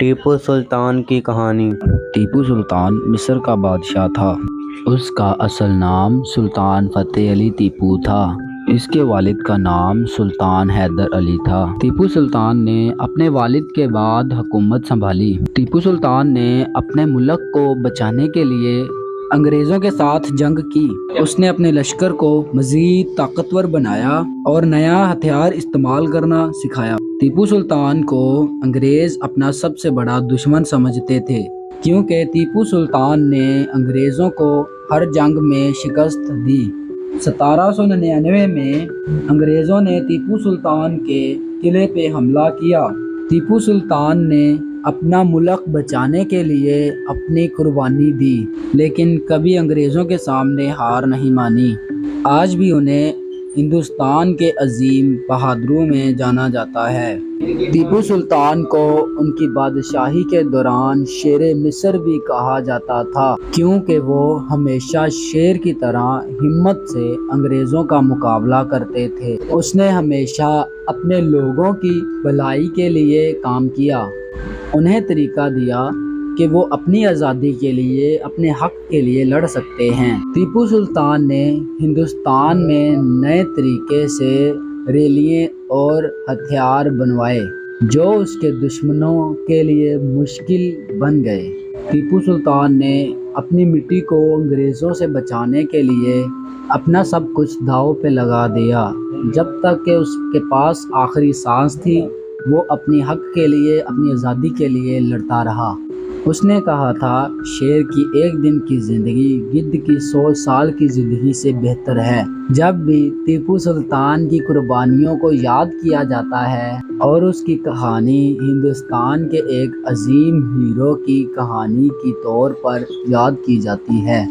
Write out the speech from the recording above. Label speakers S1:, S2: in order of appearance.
S1: ٹیپو سلطان کی کہانی۔
S2: ٹیپو سلطان مصر کا بادشاہ تھا۔ اس کا اصل نام سلطان فتح علی ٹیپو تھا۔ اس کے والد کا نام سلطان حیدر علی تھا۔ ٹیپو سلطان نے اپنے والد کے بعد حکومت سنبھالی۔ ٹیپو سلطان نے اپنے ملک کو بچانے کے لیے انگریزوں کے ساتھ جنگ کی۔ اس نے اپنے لشکر کو مزید طاقتور بنایا اور نیا ہتھیار استعمال کرنا سکھایا۔ ٹیپو سلطان کو انگریز اپنا سب سے بڑا دشمن سمجھتے تھے، کیونکہ ٹیپو سلطان نے انگریزوں کو ہر جنگ میں شکست دی۔ 1799 میں انگریزوں نے ٹیپو سلطان کے قلعے پہ حملہ کیا۔ ٹیپو سلطان نے اپنا ملک بچانے کے لیے اپنی قربانی دی، لیکن کبھی انگریزوں کے سامنے ہار نہیں مانی۔ آج بھی انہیں ہندوستان کے عظیم بہادروں میں جانا جاتا ہے۔ ٹیپو سلطان کو ان کی بادشاہی کے دوران شیر مصر بھی کہا جاتا تھا، کیونکہ وہ ہمیشہ شیر کی طرح ہمت سے انگریزوں کا مقابلہ کرتے تھے۔ اس نے ہمیشہ اپنے لوگوں کی بھلائی کے لیے کام کیا، انہیں طریقہ دیا کہ وہ اپنی آزادی کے لیے، اپنے حق کے لیے لڑ سکتے ہیں۔ ٹیپو سلطان نے ہندوستان میں نئے طریقے سے ریلیں اور ہتھیار بنوائے، جو اس کے دشمنوں کے لیے مشکل بن گئے۔ ٹیپو سلطان نے اپنی مٹی کو انگریزوں سے بچانے کے لیے اپنا سب کچھ داؤ پہ لگا دیا۔ جب تک کہ اس کے پاس آخری سانس تھی، وہ اپنی حق کے لیے، اپنی آزادی کے لیے لڑتا رہا۔ اس نے کہا تھا، شیر کی ایک دن کی زندگی گدھ کی 100 سال کی زندگی سے بہتر ہے۔ جب بھی ٹیپو سلطان کی قربانیوں کو یاد کیا جاتا ہے اور اس کی کہانی ہندوستان کے ایک عظیم ہیرو کی کہانی کے طور پر یاد کی جاتی ہے۔